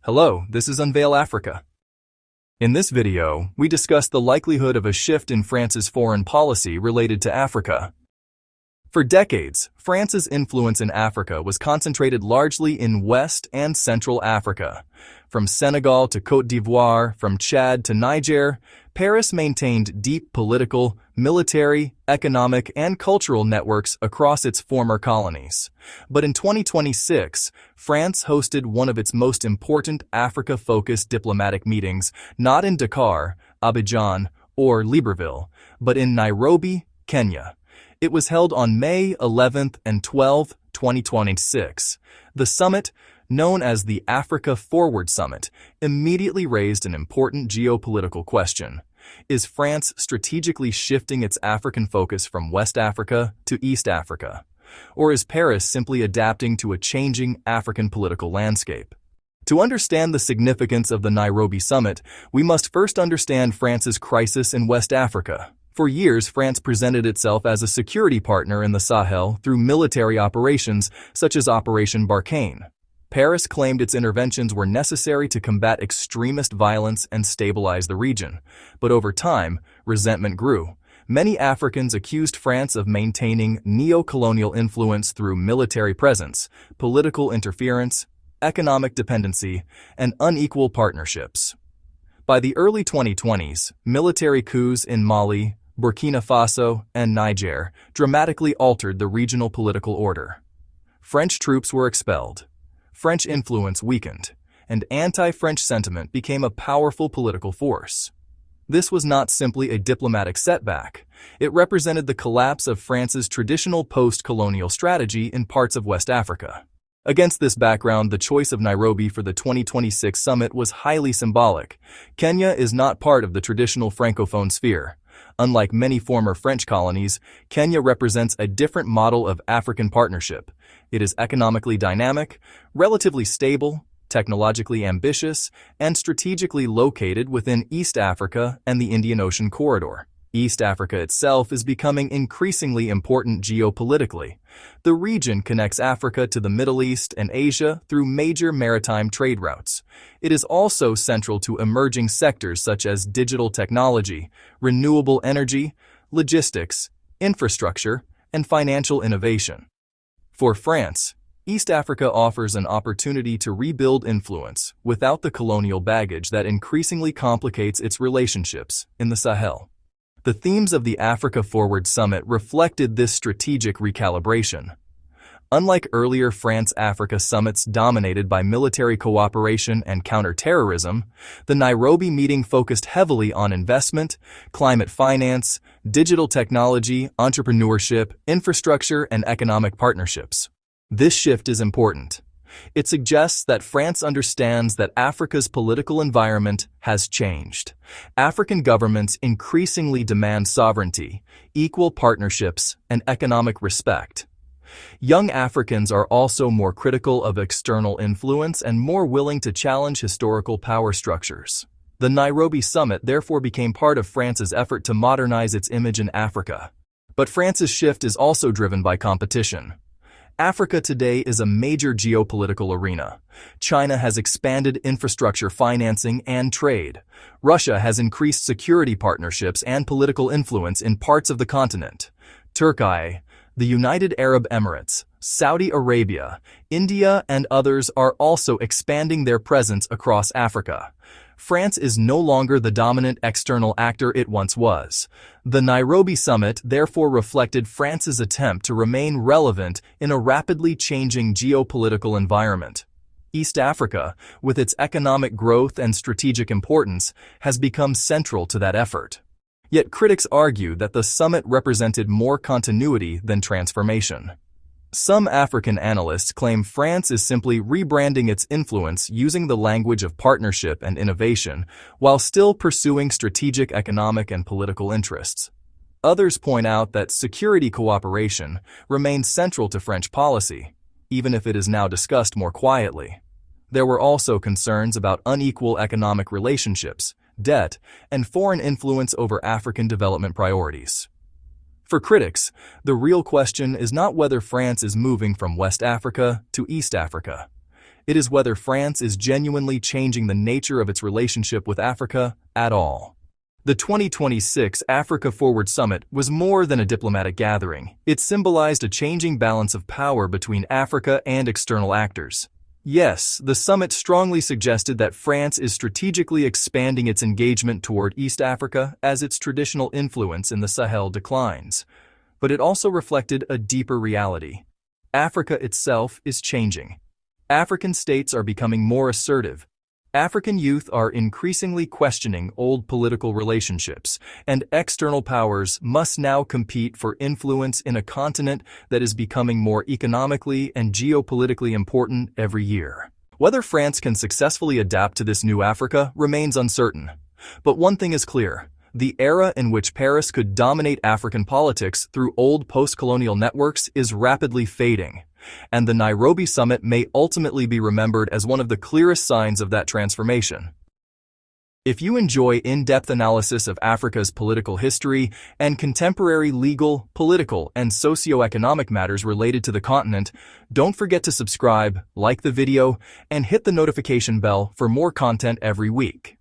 Hello, this is Unveil Africa. In this video, we discuss the likelihood of a shift in France's foreign policy related to Africa. For decades, France's influence in Africa was concentrated largely in West and Central Africa. From Senegal to Côte d'Ivoire, from Chad to Niger, Paris maintained deep political, military, economic, and cultural networks across its former colonies. But in 2026, France hosted one of its most important Africa-focused diplomatic meetings, not in Dakar, Abidjan, or Libreville, but in Nairobi, Kenya. It was held on May 11th and 12th, 2026. The summit, known as the Africa Forward Summit, immediately raised an important geopolitical question. Is France strategically shifting its African focus from West Africa to East Africa? Or is Paris simply adapting to a changing African political landscape? To understand the significance of the Nairobi summit, we must first understand France's crisis in West Africa. For years, France presented itself as a security partner in the Sahel through military operations such as Operation Barkhane. Paris claimed its interventions were necessary to combat extremist violence and stabilize the region. But over time, resentment grew. Many Africans accused France of maintaining neo-colonial influence through military presence, political interference, economic dependency, and unequal partnerships. By the early 2020s, military coups in Mali, Burkina Faso, and Niger dramatically altered the regional political order. French troops were expelled, French influence weakened, and anti-French sentiment became a powerful political force. This was not simply a diplomatic setback. It represented the collapse of France's traditional post-colonial strategy in parts of West Africa. Against this background, the choice of Nairobi for the 2026 summit was highly symbolic. Kenya is not part of the traditional Francophone sphere. Unlike many former French colonies, Kenya represents a different model of African partnership. It is economically dynamic, relatively stable, technologically ambitious, and strategically located within East Africa and the Indian Ocean corridor. East Africa itself is becoming increasingly important geopolitically. The region connects Africa to the Middle East and Asia through major maritime trade routes. It is also central to emerging sectors such as digital technology, renewable energy, logistics, infrastructure, and financial innovation. For France, East Africa offers an opportunity to rebuild influence without the colonial baggage that increasingly complicates its relationships in the Sahel. The themes of the Africa Forward Summit reflected this strategic recalibration. Unlike earlier France-Africa summits dominated by military cooperation and counterterrorism, the Nairobi meeting focused heavily on investment, climate finance, digital technology, entrepreneurship, infrastructure, and economic partnerships. This shift is important. It suggests that France understands that Africa's political environment has changed. African governments increasingly demand sovereignty, equal partnerships, and economic respect. Young Africans are also more critical of external influence and more willing to challenge historical power structures. The Nairobi summit therefore became part of France's effort to modernize its image in Africa. But France's shift is also driven by competition. Africa today is a major geopolitical arena. China has expanded infrastructure financing and trade. Russia has increased security partnerships and political influence in parts of the continent. Turkey, the United Arab Emirates, Saudi Arabia, India, and others are also expanding their presence across Africa. France is no longer the dominant external actor it once was. The Nairobi summit therefore reflected France's attempt to remain relevant in a rapidly changing geopolitical environment. East Africa, with its economic growth and strategic importance, has become central to that effort. Yet critics argue that the summit represented more continuity than transformation. Some African analysts claim France is simply rebranding its influence using the language of partnership and innovation, while still pursuing strategic economic and political interests. Others point out that security cooperation remains central to French policy, even if it is now discussed more quietly. There were also concerns about unequal economic relationships, debt, and foreign influence over African development priorities. For critics, the real question is not whether France is moving from West Africa to East Africa. It is whether France is genuinely changing the nature of its relationship with Africa at all. The 2026 Africa Forward Summit was more than a diplomatic gathering. It symbolized a changing balance of power between Africa and external actors. Yes, the summit strongly suggested that France is strategically expanding its engagement toward East Africa as its traditional influence in the Sahel declines. But it also reflected a deeper reality. Africa itself is changing. African states are becoming more assertive. African youth are increasingly questioning old political relationships, and external powers must now compete for influence in a continent that is becoming more economically and geopolitically important every year. Whether France can successfully adapt to this new Africa remains uncertain. But one thing is clear. The era in which Paris could dominate African politics through old post-colonial networks is rapidly fading, and the Nairobi summit may ultimately be remembered as one of the clearest signs of that transformation. If you enjoy in-depth analysis of Africa's political history and contemporary legal, political, and socio-economic matters related to the continent, don't forget to subscribe, like the video, and hit the notification bell for more content every week.